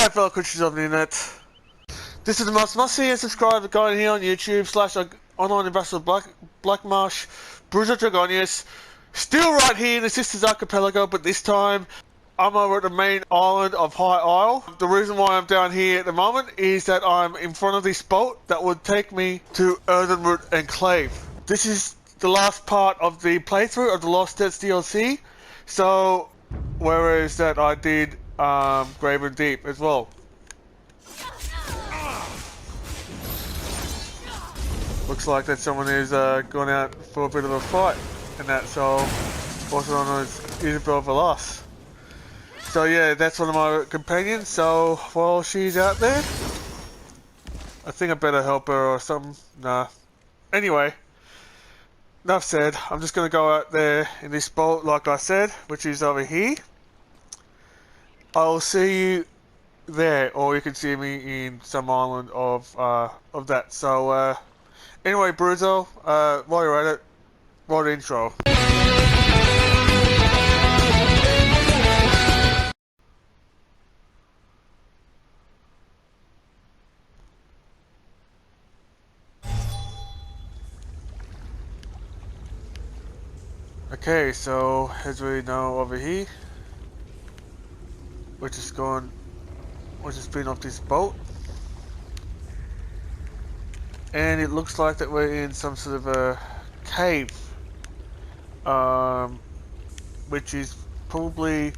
G'day fellow creatures of the internet. This is the most must-see and subscribe guy here on YouTube / online ambassador Blackmarsh, Bruzo Dragonius. Still right here in the Sisters Archipelago, but this time I'm over at the main island of High Isle. The reason why I'm down here at the moment is that I'm in front of this boat that would take me to Earthen Enclave. This is the last part of the playthrough of the Lost Deaths DLC. So, whereas that I did Grave and Deep as well. Looks like that someone is gone out for a bit of a fight and that, so also known as Isabel Velas. So yeah, that's one of my companions, so while she's out there, I think I better help her or something. Nah. Anyway, enough said. I'm just going to go out there in this boat like I said, which is over here. I'll see you there, or you can see me in some island of that. So anyway, Bruzo, while you're at it, roll the intro. Okay, so as we know over here, we're just been off this boat, and it looks like that we're in some sort of a cave, which is probably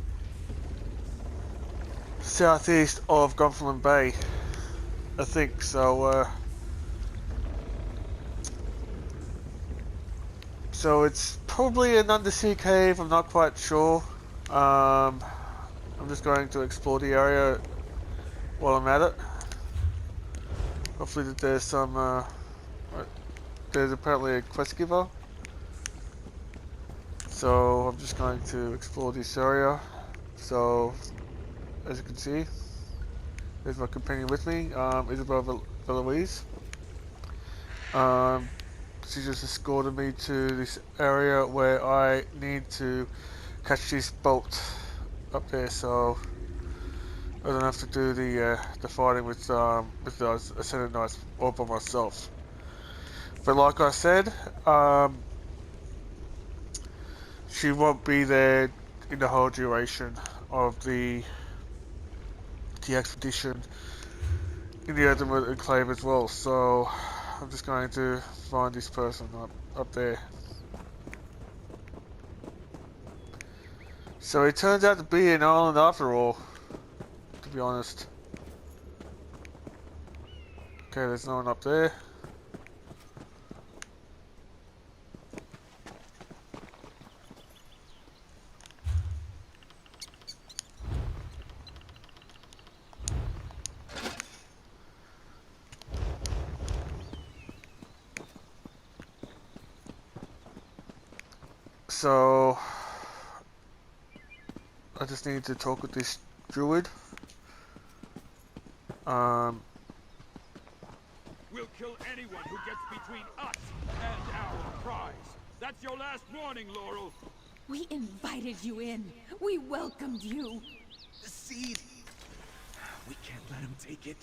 southeast of Gonfalon Bay, I think. So, so it's probably an undersea cave. I'm not quite sure. I'm just going to explore the area while I'm at it. Hopefully that there's some, there's apparently a quest giver. So I'm just going to explore this area. So, as you can see, there's my companion with me, Isabel Veloise. She just escorted me to this area where I need to catch this boat up there, so I don't have to do the fighting with the Ascendant Knights all by myself. But like I said, she won't be there in the whole duration of the expedition in the Earthen Enclave as well. So I'm just going to find this person up there. So it turns out to be an island after all, to be honest. Okay, there's no one up there. So I just need to talk with this druid. We'll kill anyone who gets between us and our prize. That's your last warning, Laurel. We invited you in. We welcomed you. The seed. We can't let him take it.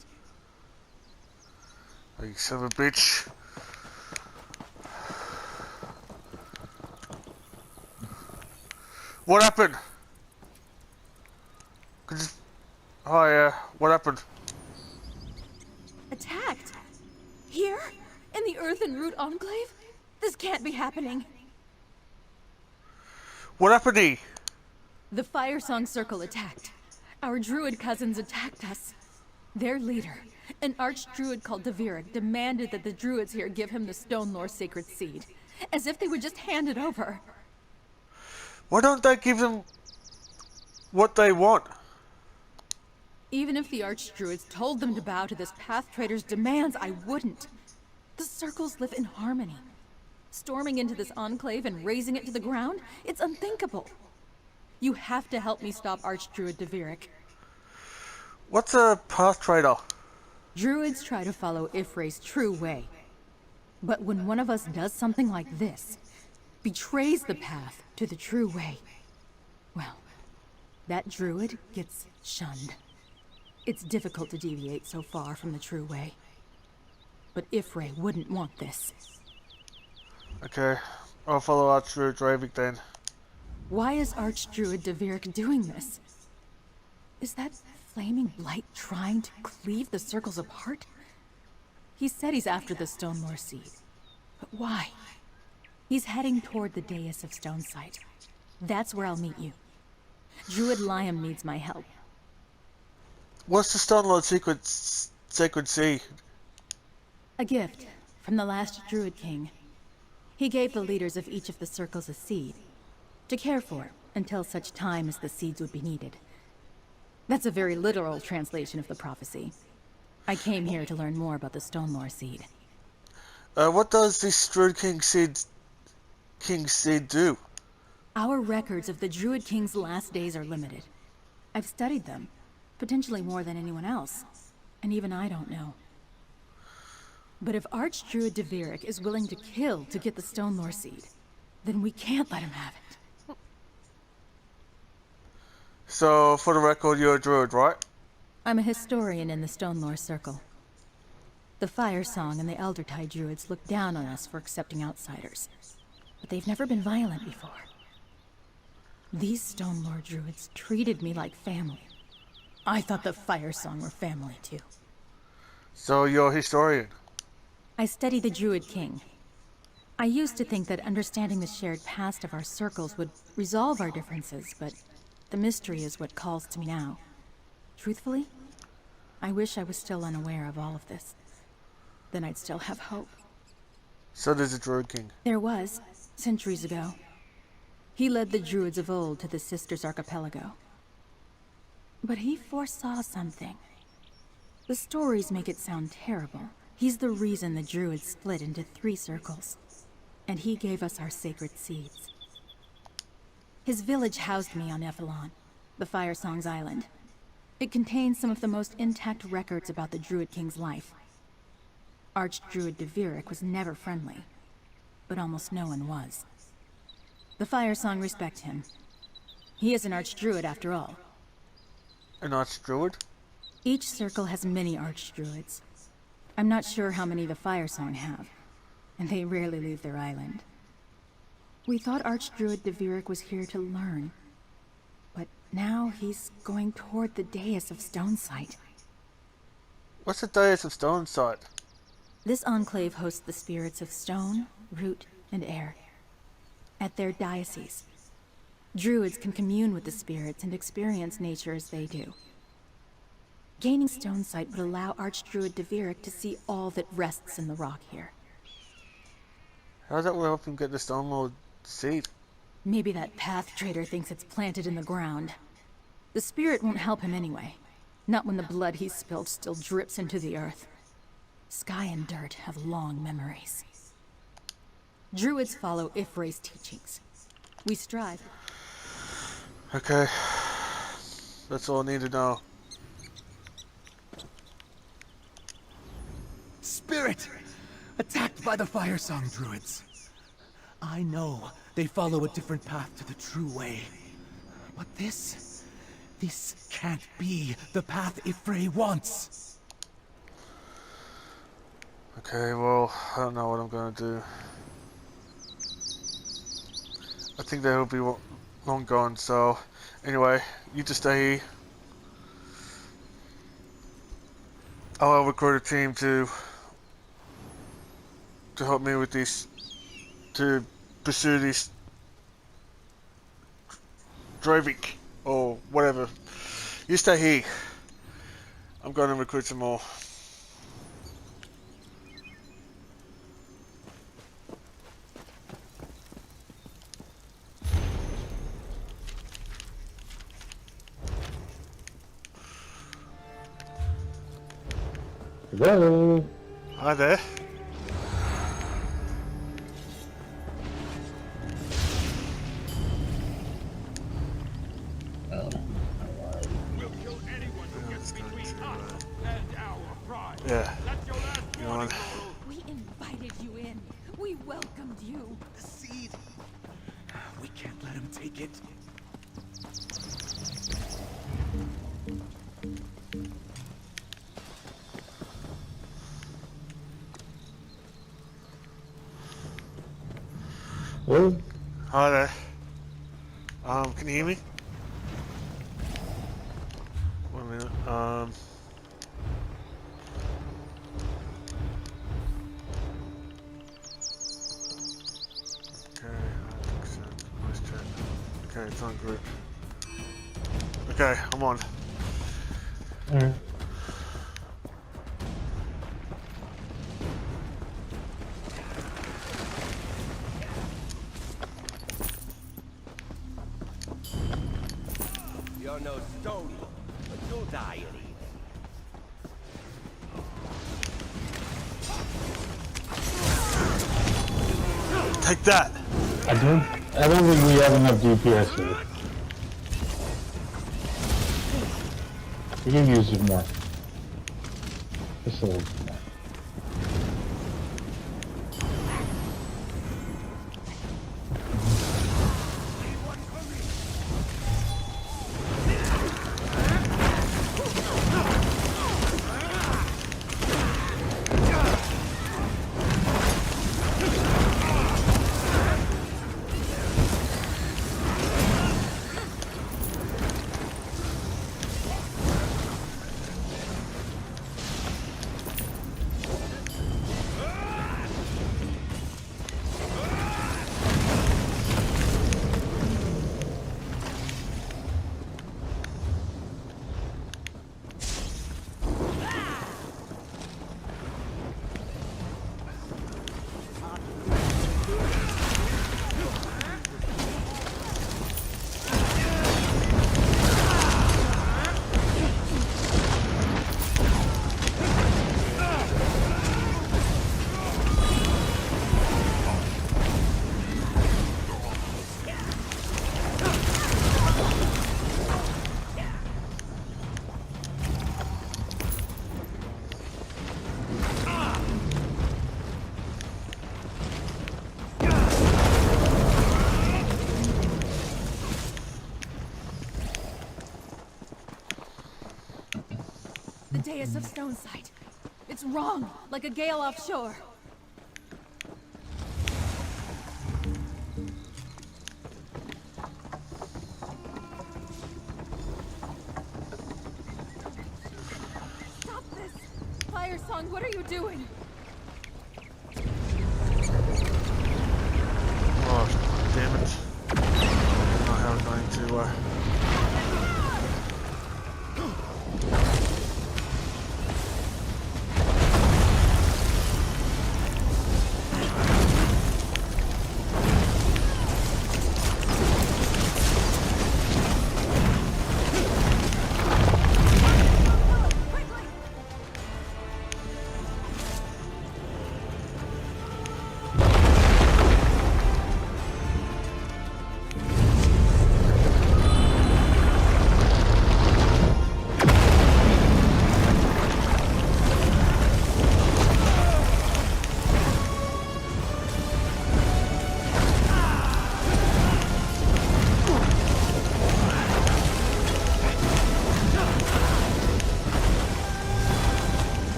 Oh, you son of a bitch. What happened? Hi, what happened? Attacked? Here? In the Earthen Enclave? This can't be happening. What happened to you? The Firesong Circle attacked. Our druid cousins attacked us. Their leader, an archdruid called Devirik, demanded that the druids here give him the Stone Lore sacred seed, as if they would just hand it over. Why don't they give them what they want? Even if the archdruids told them to bow to this path trader's demands, I wouldn't. The circles live in harmony. Storming into this enclave and razing it to the ground, it's unthinkable. You have to help me stop archdruid Devirik. What's a path trader? Druids try to follow Ifray's true way. But when one of us does something like this, betrays the path to the true way, well, that druid gets shunned. It's difficult to deviate so far from the true way. But Ifray wouldn't want this. Okay, I'll follow Archdruid Dravik then. Why is Archdruid Devirik doing this? Is that flaming blight trying to cleave the circles apart? He said he's after the Stonelore Seed. But why? He's heading toward the dais of Stonesight. That's where I'll meet you. Druid Liam needs my help. What's the Stonelord Sacred Sea? A gift from the last Druid King. He gave the leaders of each of the circles a seed to care for until such time as the seeds would be needed. That's a very literal translation of the prophecy. I came here to learn more about the Stonelore Seed. What does this Druid King's seed do? Our records of the Druid King's last days are limited. I've studied them, potentially more than anyone else, and even I don't know. But if Archdruid Devirik is willing to kill to get the Stonelore Seed, then we can't let him have it. So, for the record, you're a druid, right? I'm a historian in the Stonelore Circle. The Firesong and the Eldertide Druids look down on us for accepting outsiders, but they've never been violent before. These Stonelore Druids treated me like family. I thought the Firesong were family too. So, you're a historian? I study the Druid King. I used to think that understanding the shared past of our circles would resolve our differences, but the mystery is what calls to me now. Truthfully, I wish I was still unaware of all of this. Then I'd still have hope. So there's a Druid King. There was, centuries ago. He led the Druids of old to the Sisters Archipelago. But he foresaw something. The stories make it sound terrible. He's the reason the Druids split into 3 circles. And he gave us our sacred seeds. His village housed me on Ephelon, the Firesong's island. It contains some of the most intact records about the Druid King's life. Archdruid Devirik was never friendly, but almost no one was. The Firesong respect him. He is an Archdruid after all. An Archdruid? Each circle has many Archdruids. I'm not sure how many the Firesong have, and they rarely leave their island. We thought Archdruid Devirik was here to learn, but now he's going toward the dais of Stonesight. What's the dais of Stonesight? This enclave hosts the spirits of stone, root, and air. At their dioceses, Druids can commune with the spirits and experience nature as they do. Gaining Stonesight would allow Archdruid Devirik to see all that rests in the rock here. How does that will help him get the Stonelord Seed? Maybe that path trader thinks it's planted in the ground. The spirit won't help him anyway. Not when the blood he spilled still drips into the earth. Sky and dirt have long memories. Druids follow Ifray's teachings. We strive. Okay. That's all I need to know. Spirit! Attacked by the Firesong Druids. I know they follow a different path to the true way. But this can't be the path Ifray wants. Okay, well, I don't know what I'm gonna do. I think they'll be long gone, so anyway, you just stay here. I'll recruit a team to help me with this, to pursue this Dravik or whatever. You stay here. I'm going to recruit some more. Hello. Hi there. We'll kill anyone who gets between us and our prize. Yeah. That's your last You warning, want- Laurel. We invited you in. We welcomed you. The seed. We can't let him take it. Hello? Hi there. Can you hear me? 1 minute. Okay, accept, voice chat. Okay, it's on group. Okay, I'm on. Alright. You're no stone, but you'll die anyway. Take that! I don't think we have enough DPS here. We can use it more. Just a little bit more. The dais of Stonesight. It's wrong, like a gale offshore. Stop this! Firesong, what are you doing? Oh, damn it. I don't know how I'm going to,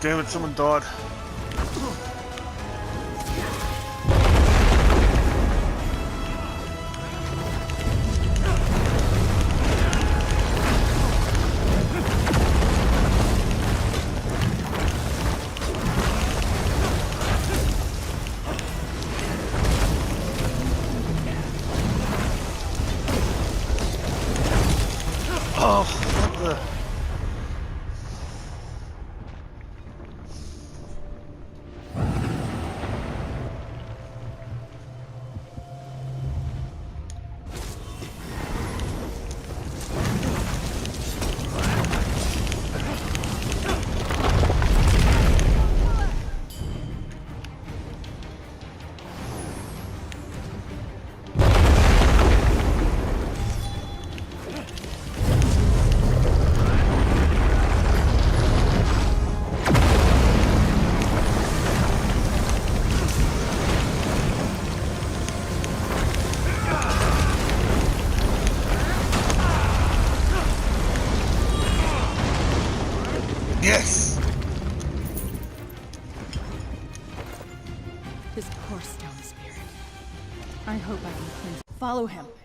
damn it, someone died. Oh, what the...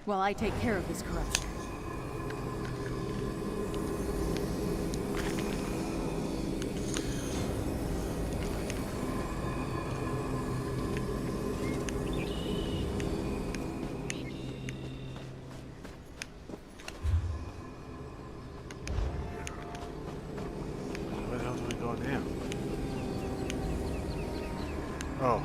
while I take care of this corruption. Where the hell do we go now? Oh.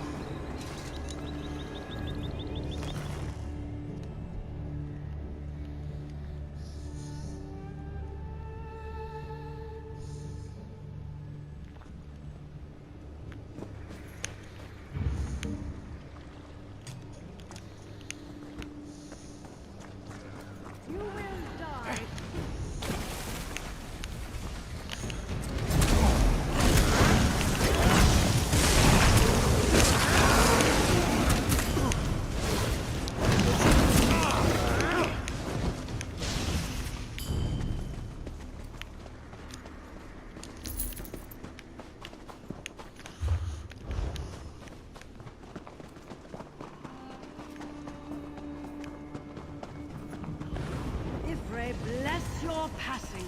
Bless your passing.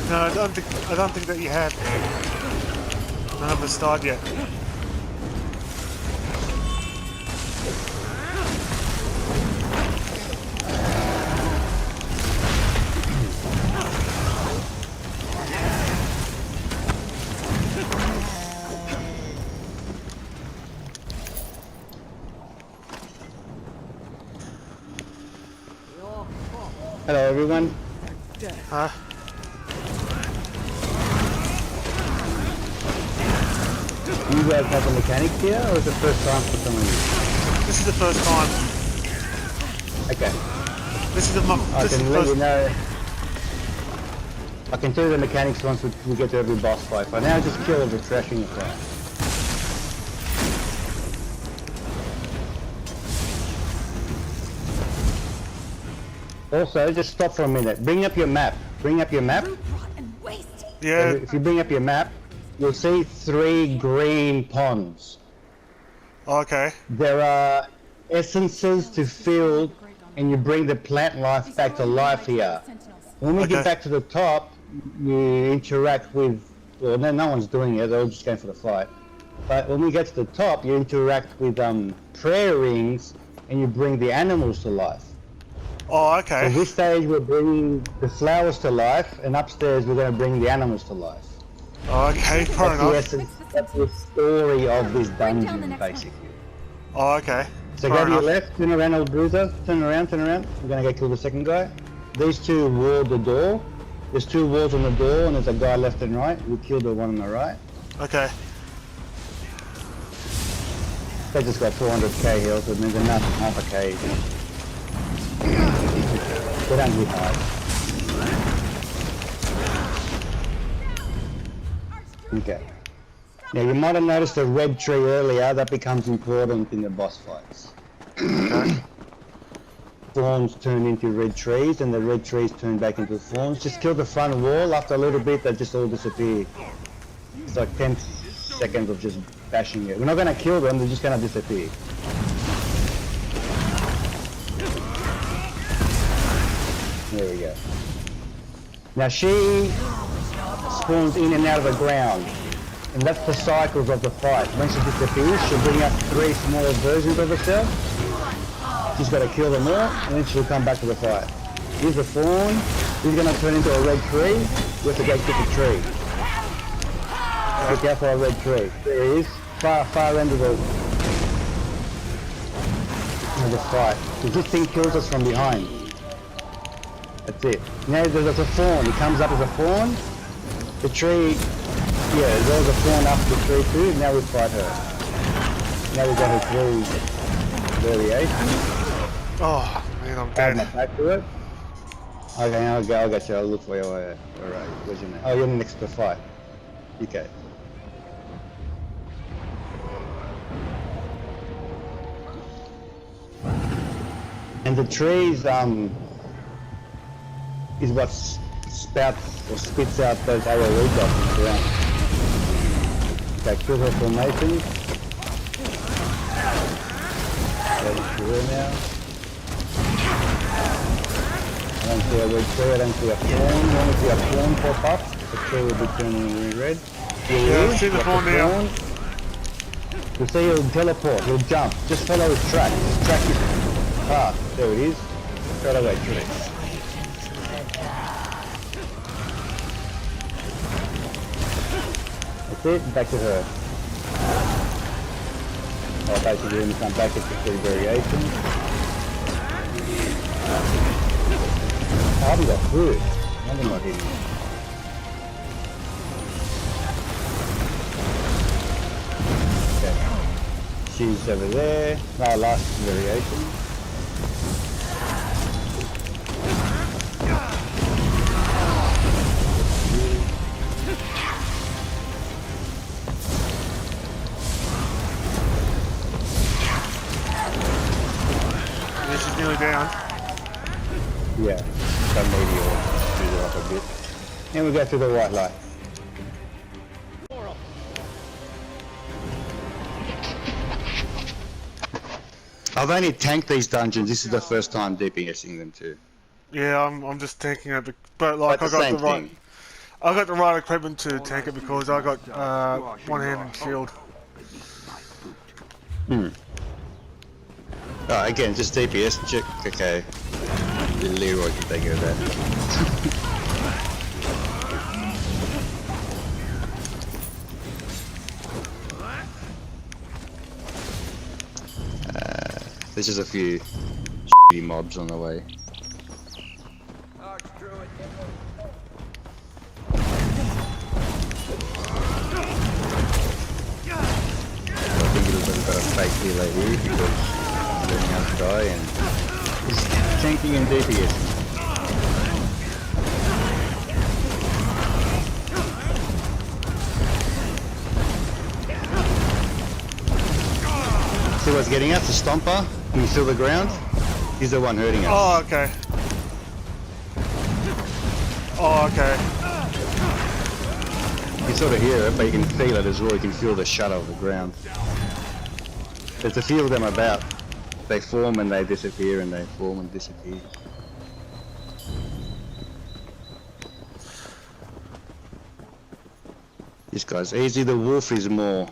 No, I don't think that you have. I haven't started yet. Hello everyone. Huh? Do you guys have a mechanic here, or is it the first time for some of you? This is the first time. Okay. This is the I this is can the let first. you know. I can tell you the mechanics once we get to every boss fight. For now, just kill the trashing the fight. Also, just stop for a minute. Bring up your map. Bring up your map. Yeah. If you bring up your map, you'll see 3 green ponds. Okay. There are essences to fill, and you bring the plant life back to life here. When we Okay. get back to the top, you interact with, well, no one's doing it, they're all just going for the fight. But when we get to the top, you interact with prayer rings, and you bring the animals to life. Oh, So okay. this stage we're bringing the flowers to life, and upstairs we're going to bring the animals to life. Oh, okay. Fair That's the enough. essence, that's the story of this dungeon, basically. Oh, okay. So Fair go to your enough. left, turn around, old Bruzo, turn around. We're going to go kill the second guy. These 2 wall the door. There's 2 walls on the door, and there's a guy left and right. We killed the one on the right. Okay. They just got 400k health, so it means enough half a K. They don't hit hard. Okay. Now you might have noticed a red tree earlier, that becomes important in the boss fights. Okay. Thorns turn into red trees, and the red trees turn back into thorns. Just kill the front wall, after a little bit they just all disappear. It's like 10 seconds of just bashing it. We're not going to kill them, they're just going to disappear. There we go. Now she spawns in and out of the ground, and that's the cycles of the fight. When she disappears, she'll bring up 3 small versions of herself. She's got to kill them all, and then she'll come back to the fight. Here's a fawn. He's going to turn into a red tree. We have to go get the tree. Look out for a red tree. There he is. Far end of the fight. This thing kills us from behind. That's it. Now there's a fawn. He comes up as a fawn. The tree, yeah, there was a fawn up the tree too. Now we fight her. Now we've got her three variations. Oh, man, I'm Add my dead. back to it. Okay, I'll get you. I'll look for you. Alright, where's your name? Oh, you're next to the fight. Okay. And the trees, is what spouts or spits out those AoE dots around. Okay, kill her formation. Ready to her now. I don't see a red tree, I don't see a fawn. When we see a fawn pop up, the tree will be turning red. Yeah, I've seen the fawn now. You'll see he'll teleport, he'll jump. Just follow his track. Just track his path. There it is. Got away tree. That's it, back to her. Oh, basically when you come back it's the three variations. I haven't got through it. I'm not hitting it. Okay. She's over there. Our last variation. This is nearly down. Yeah, that maybe will speed it up a bit. And we go through the white light. I've only tanked these dungeons. This is the first time DPSing them too. Yeah, I'm just tanking it, but like But I got same the right, thing. I got the right equipment to tank it because I got one-hand shield. Oh, again, just DPS check. Okay. Leroy can take care of that. There's just a few shitty mobs on the way. I think it'll be got a fake healer here because I'm getting out to die and he's tanking and DPS. See what's getting us? The Stomper? Can you feel the ground? He's the one hurting us. Oh, okay. Oh, okay. You can sort of hear it, but you can feel it as well. You can feel the shudder of the ground. There's a few of them about. They form and they disappear, and they form and disappear. This guy's easy. The wolf is more,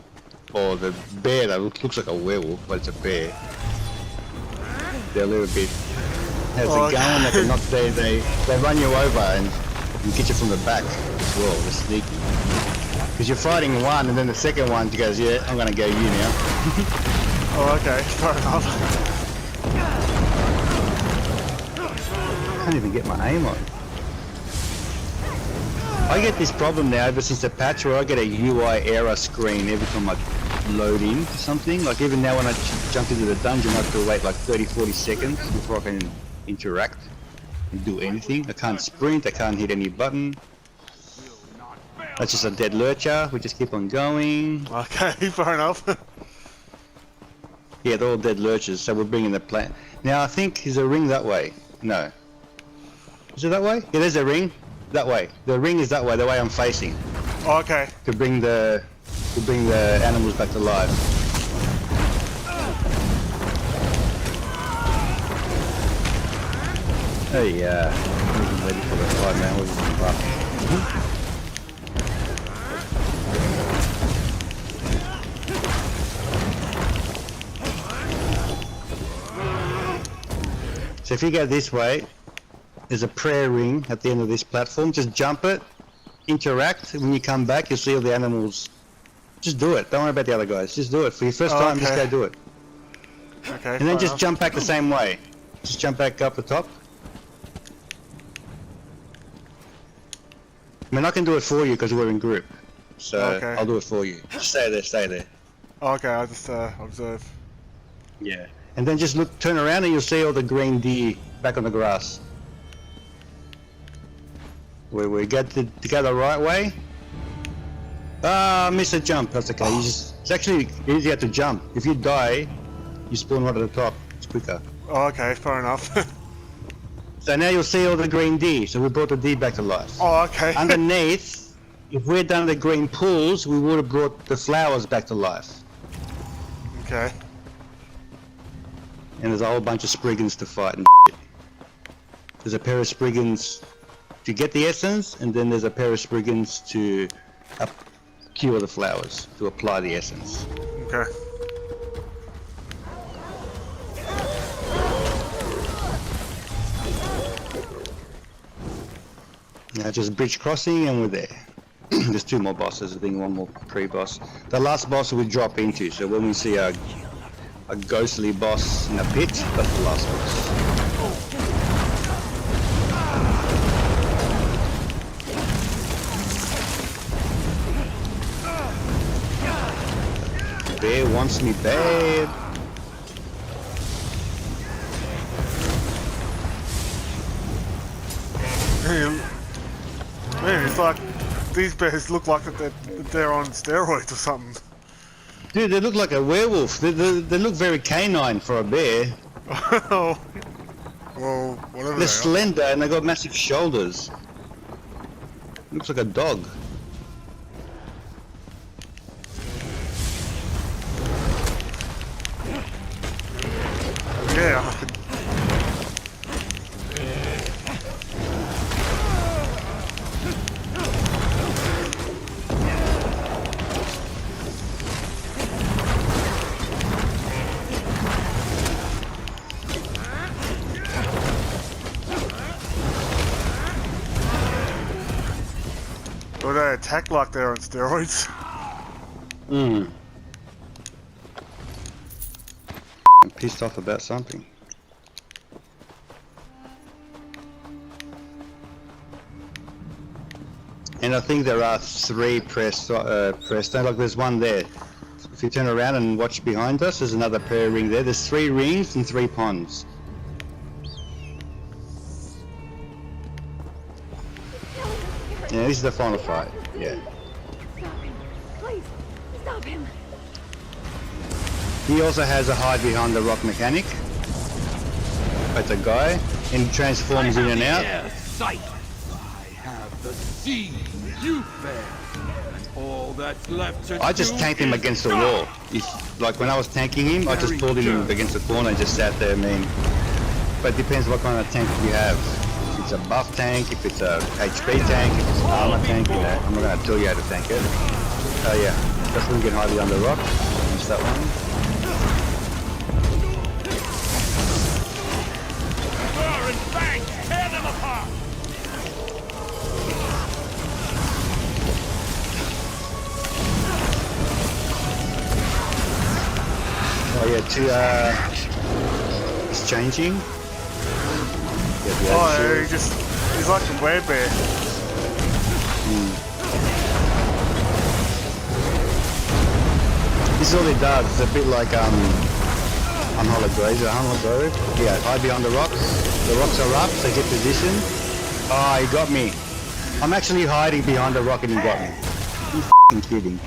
or the bear that looks like a werewolf, but it's a bear. They're a little bit. Has a gun that can knock. They run you over and get you from the back as well. They're sneaky. Because you're fighting one, and then the second one goes, "Yeah, I'm gonna go you now." Oh, okay. Fair enough. I can't even get my aim on. I get this problem now ever since the patch where I get a UI error screen every time I load into something. Like even now when I jump into the dungeon I have to wait like 30-40 seconds before I can interact and do anything. I can't sprint, I can't hit any button. That's just a dead lurcher, we just keep on going. Okay, fair enough. Yeah, they're all dead lurchers, so we're bringing the plant. Now I think there's a ring that way. No. Is it that way? Yeah, there's a ring. That way. The ring is that way, the way I'm facing. Oh, okay. To bring the animals back to life. Hey, wasn't ready for the fight, man. Wasn't buff. So if you go this way, there's a prayer ring at the end of this platform. Just jump it, interact. When you come back, you'll see all the animals Just do it. Don't worry about the other guys. Just do it. For your first Oh, time, just okay. go do it. Okay. And then fair just enough. jump back the same way. Just jump back up the top. I mean, I can do it for you because we're in group. So Okay. I'll do it for you. Just stay there, stay there. Okay, I'll just observe. Yeah. And then just look, turn around and you'll see all the green deer back on the grass. Where we get to go the right way. Ah, missed a jump. That's okay. You just, it's actually easier to jump. If you die, you spawn right at the top. It's quicker. Oh, okay, fair enough. So now you'll see all the green deer. So we brought the deer back to life. Oh, okay. Underneath, if we'd done the green pools, we would have brought the flowers back to life. Okay. And there's a whole bunch of spriggans to fight and shit. There's a pair of spriggans to get the essence, and then there's a pair of spriggans to cure the flowers, to apply the essence. Okay. Now just bridge crossing and we're there. There's 2 more bosses, I think 1 more pre-boss. The last boss we drop into, so when we see a ghostly boss in a pit, that's the last boss. Bear wants me bad. Man, it's like these bears look like they're on steroids or something. Dude, they look like a werewolf. They look very canine for a bear. Oh. Well, whatever They're they are. slender and they got massive shoulders. Looks like a dog. Yeah, I could... Or they attack like they're on steroids. I'm pissed off about something. And I think there are 3 press like there's one there. If you turn around and watch behind us, there's another prayer ring there. There's 3 rings and 3 ponds. Yeah, this is the final fight. Yeah. Stop him. Please, stop him. He also has a hide behind the rock mechanic. That's a guy, and he transforms in and out. Air sight. I have the sea you bear, and all that's left to I just do tanked him is against the die. wall. Like when I was tanking him, I just pulled him against the corner and just sat there. I mean, but it depends what kind of tank you have. If it's a buff tank, if it's a HP tank, if it's an armor tank, you know, I'm not gonna tell you how to tank it. Oh yeah, that's when you can hide behind the rock. That's that one. Fur and fangs, tear them apart. Oh yeah, it's changing. Yeah, the Oh, attitude. he's like a werebear. This is all he does. It's a bit like unhollowed grave. Yeah, hide behind the rocks. The rocks are up, so get position. Oh, he got me. I'm actually hiding behind the rock and he got me. You f***ing kidding.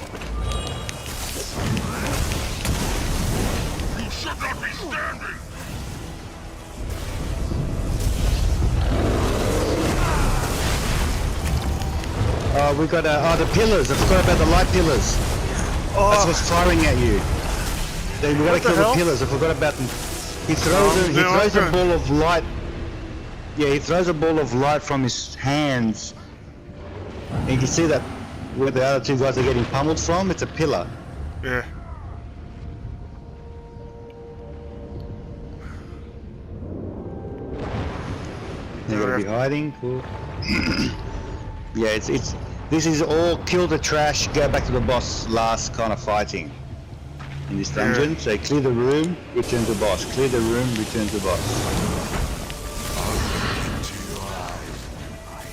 You should not be standing. Oh, we got the pillars. I forgot about the light pillars. That's what's firing at you. We gotta What the kill the hell? pillars. I forgot about them. He throws a ball of light. Yeah, he throws a ball of light from his hands. And you can see that where the other 2 guys are getting pummeled from. It's a pillar. Yeah. They're gonna be hiding. Cool. Yeah, it's This is all kill the trash, go back to the boss last kind of fighting in this dungeon. So clear the room, return to boss. Clear the room, return to boss.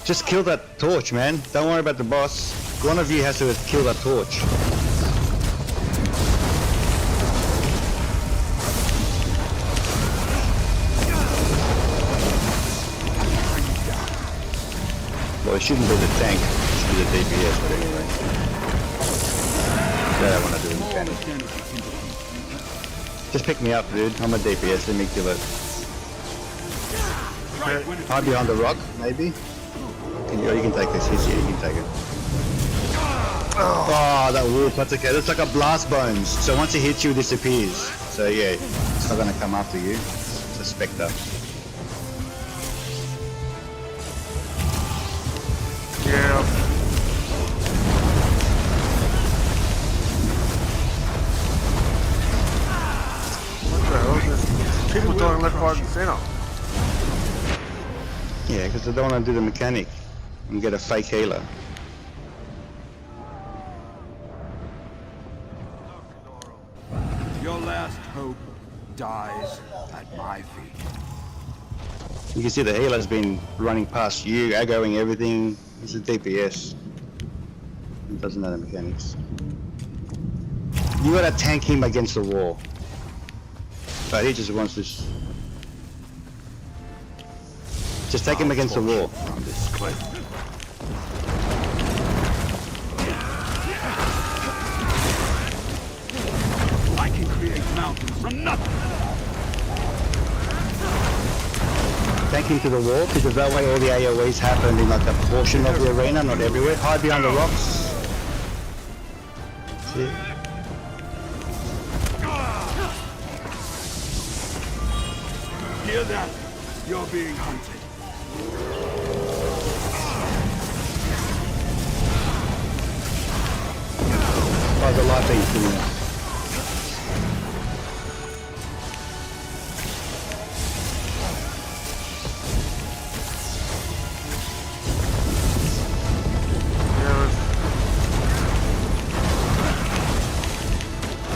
Just kill that torch, man. Don't worry about the boss. One of you has to kill that torch. Well, it shouldn't be the tank, it should be the DPS, but anyway. That I want to do in mechanic. Just pick me up, dude. I'm a DPS, let me kill it. Hide behind the rock, maybe? You can take this, hit you can take it. Oh, that wolf, that's okay. That's like a blast bones. So once it hits you, it disappears. So yeah, it's not going to come after you. It's a spectre. Yeah. What the hell is this? People dying left, right and centre. Yeah, because I don't want to do the mechanic and get a fake healer. Your last hope dies at my feet. You can see the healer's been running past you, aggroing everything. He's a DPS. He doesn't know the mechanics. You gotta tank him against the wall. But he just wants this. Just take him against the wall. From this cliff. I can create mountains from nothing. Tank him to the wall, because that way all the AoEs happen in like a portion of the arena, not everywhere. Hide behind the rocks. See? Hear that? You're being hunted. Oh, the light beam's doing it.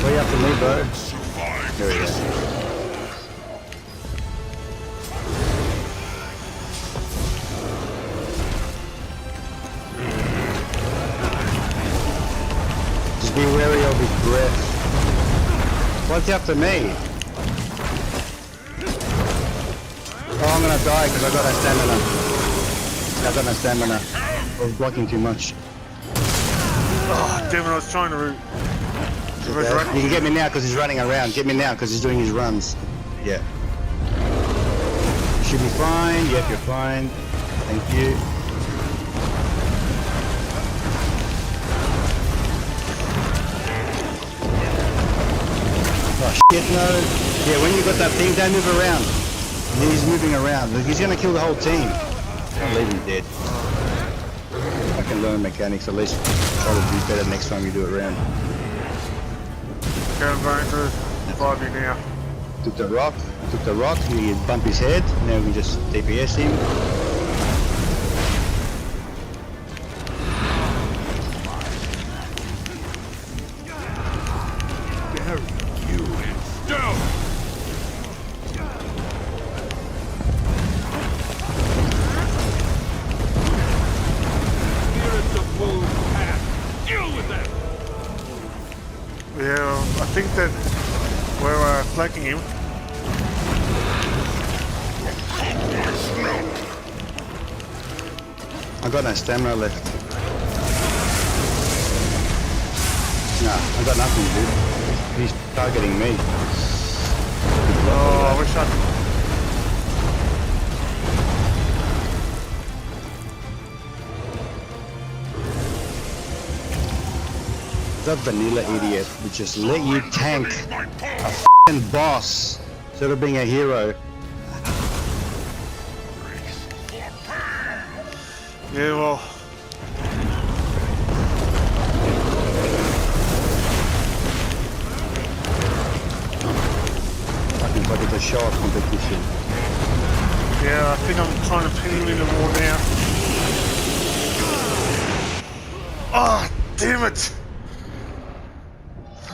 Way up to me, bro. There we go. Just be wary of his breath. What's he after me? Oh, I'm gonna die because I got no stamina. I got no stamina. I was blocking too much. Oh, damn it, I was trying to Okay. You can get me now because he's running around. Get me now because he's doing his runs. Yeah. You should be fine. Yep, you're fine. Thank you. Oh shit, no. Yeah, when you got that thing, don't move around. He's moving around. He's gonna kill the whole team. I'll leave him dead. I can learn mechanics, at least try to do better next time you do it around. I'm going to revive you now. Took the rock, he bumped his head, now we can just DPS him. Bury you in stone! Spirits of wound path. Deal with them! Yeah, I think that we're flanking him. I got no stamina left. Nah, I got nothing, dude. He's targeting me. Oh, I wish I That vanilla idiot would just let you tank a f***ing boss instead of being a hero. Yeah, well. Fucking but it's a short competition. Yeah, I think I'm trying to pin him in the wall now. Oh, damn it!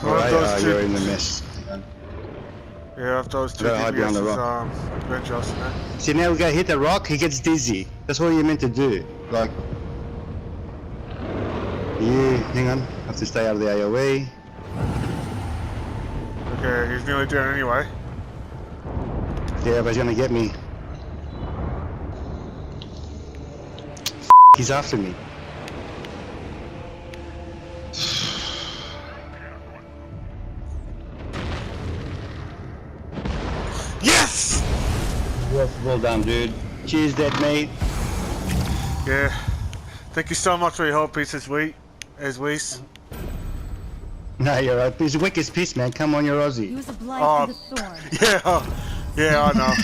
Alright, you're in the mess. Yeah, after those two Gotta hide behind the DPS's adventures, you know? See, now we gotta hit the rock, he gets dizzy. That's what you're meant to do. Like... Yeah, hang on. Have to stay out of the AoE. Okay, he's nearly dead anyway. Yeah, but he's gonna get me. He's after me. Yes! Well done, dude. Cheers, dead mate. Yeah. Thank you so much for your help, pieces as Weiss. Nah, you're right. He's weak as piss, man. Come on, you're He Aussie. was a blight and a thorn. Yeah, I know.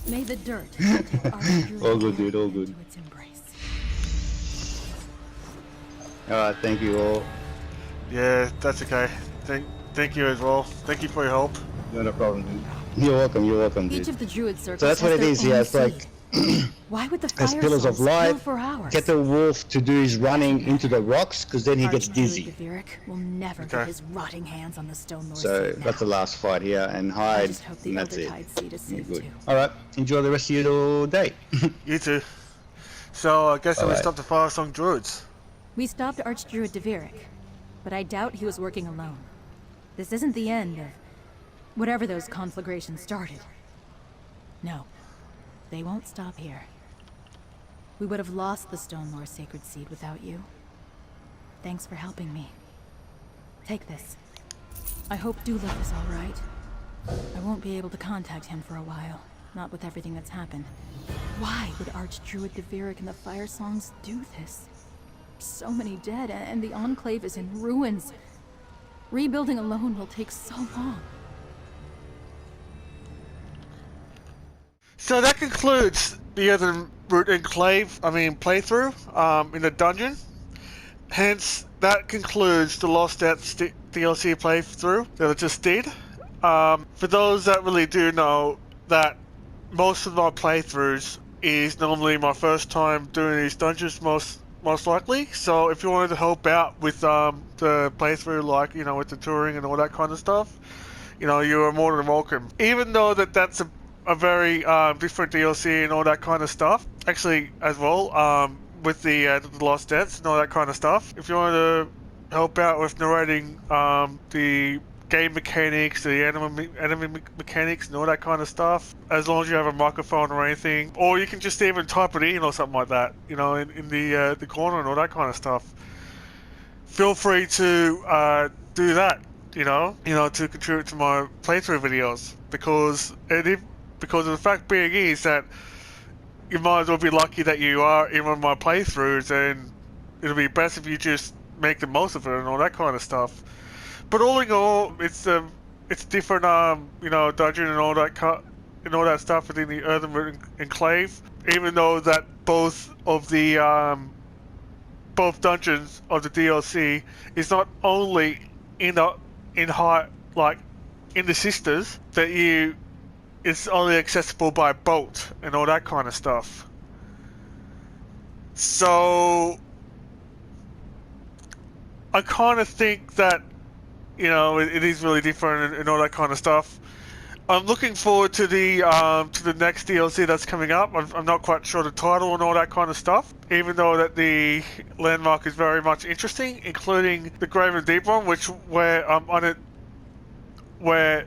May the dirt take our druid All good, dude, all good. to its embrace. Alright, thank you all. Yeah, that's okay. Thank you as well. Thank you for your help. No problem, dude. You're welcome, Each dude. of the druid circles So that's what has it their is, own yeah, it's like... seed. Why would the As fire pillars of souls light, go for ours? get the wolf to do his running into the rocks, because then he gets dizzy. Archdruid will never Okay. get his rotting hands on the Stone Lord's So seed that's the now. last fight here, and I hide, just hope the and that's Elder it. Tide seed is You're safe good. too. Alright, enjoy the rest of your day. You too. So I guess we Alright. stopped the Firesong Druids. We stopped Archdruid Deveric, but I doubt he was working alone. This isn't the end of whatever those conflagrations started. No, they won't stop here. We would have lost the Stone Lord's sacred seed without you. Thanks for helping me. Take this. I hope Duluth is all right. I won't be able to contact him for a while, not with everything that's happened. Why would Archdruid Deveric and the Firesongs do this? So many dead, and the Enclave is in ruins. Rebuilding alone will take so long. So that concludes the Earthen Enclave, playthrough, in the dungeon. Hence, that concludes the Lost Depths DLC playthrough that I just did. For those that really do know that most of my playthroughs is normally my first time doing these dungeons, most likely. So if you wanted to help out with the playthrough, like, you know, with the touring and all that kind of stuff, you know, you are more than welcome. Even though that's a very different DLC and all that kind of stuff, actually as well, with the Lost Depths and all that kind of stuff. If you want to help out with narrating the game mechanics, the enemy mechanics and all that kind of stuff, as long as you have a microphone or anything, or you can just even type it in or something like that, you know, in the corner and all that kind of stuff, feel free to do that, you know, to contribute to my playthrough videos, because of the fact being is that you might as well be lucky that you are in one of my playthroughs, and it'll be best if you just make the most of it and all that kind of stuff. But all in all, it's different, you know, dungeon and all that stuff within the Earthen Enclave. Even though that both of the both dungeons of the DLC is not only in the sisters, that it's only accessible by boat and all that kind of stuff. So I kind of think that, you know, it is really different and all that kind of stuff. I'm looking forward to the next DLC that's coming up. I'm not quite sure the title and all that kind of stuff, even though that the landmark is very much interesting, including the Graven Deep one, where on it, where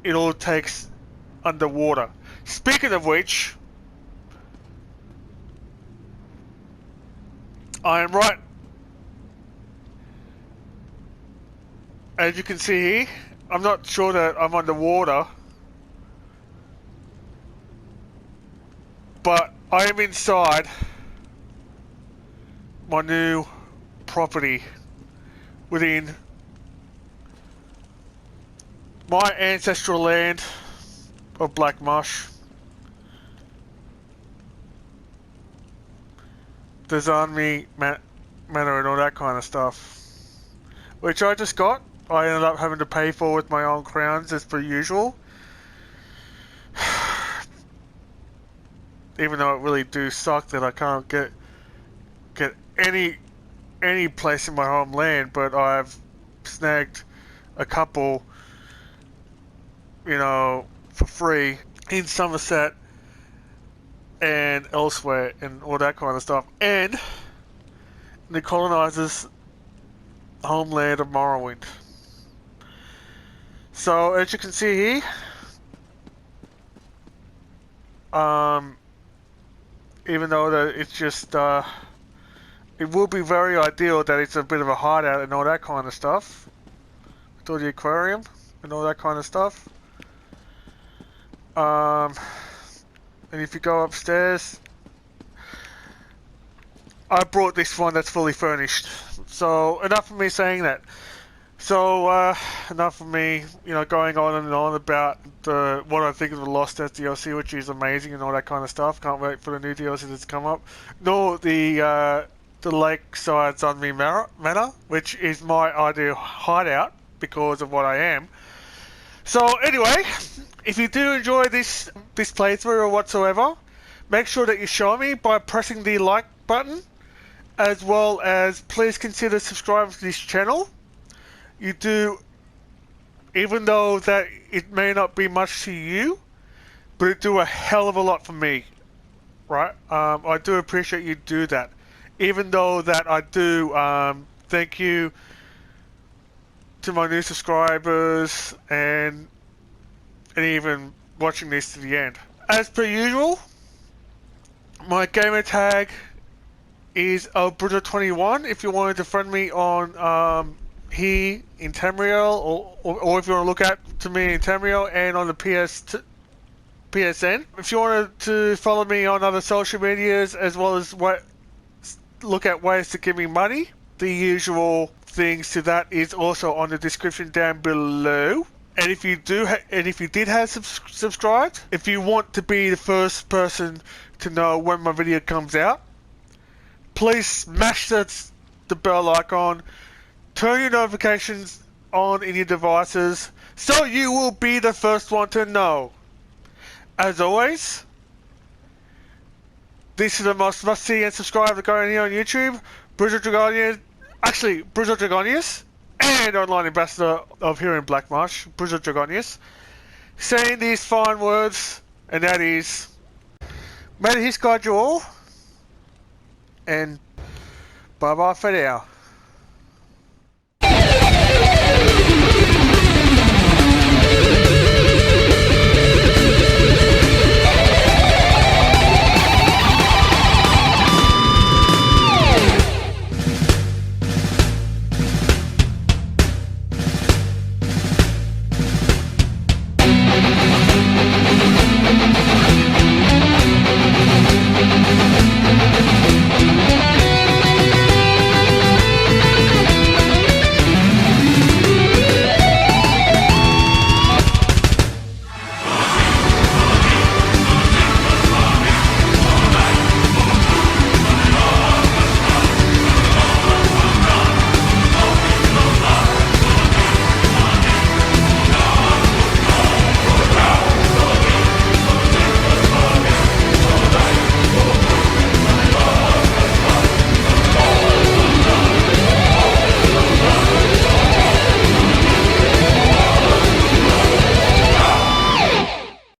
it all takes underwater. Speaking of which, I am right. As you can see here, I'm not sure that I'm underwater, but I am inside my new property within my ancestral land of Black Marsh. Design manor and all that kind of stuff, which I just got. I ended up having to pay for with my own crowns as per usual. Even though it really do suck that I can't get any any place in my homeland, but I've snagged a couple, you know, for free in Somerset and elsewhere and all that kind of stuff. And the colonizers' homeland of Morrowind. So as you can see here, even though that it's just it will be very ideal that it's a bit of a hideout and all that kind of stuff. With all the aquarium and all that kind of stuff. And if you go upstairs, I brought this one that's fully furnished. So enough of me saying that. So enough of me, you know, going on and on about what I think of the Lost Earth DLC, which is amazing and all that kind of stuff. Can't wait for the new DLC that's come up. Nor the Lakeside Sunbeam Manor, which is my ideal hideout because of what I am. So anyway, if you do enjoy this playthrough or whatsoever, make sure that you show me by pressing the like button, as well as please consider subscribing to this channel. You do, even though that it may not be much to you, but it do a hell of a lot for me, right? I do appreciate you do that. Even though that I do, thank you to my new subscribers and even watching this to the end. As per usual, my gamer tag is Bruzo21 if you wanted to friend me on here in Tamriel, or if you want to look at to me in Tamriel and on the PSN. If you wanted to follow me on other social medias as well as look at ways to give me money, the usual things to that is also on the description down below. And if you did have subscribed, if you want to be the first person to know when my video comes out, please smash the bell icon, turn your notifications on in your devices, so you will be the first one to know. As always, this is the most must-see and subscribe going here on YouTube, Bruzo Dragonius, and online ambassador of here in Blackmarsh, Bruzo Dragonius, saying these fine words, and that is, may the His guide you all, and bye bye for now.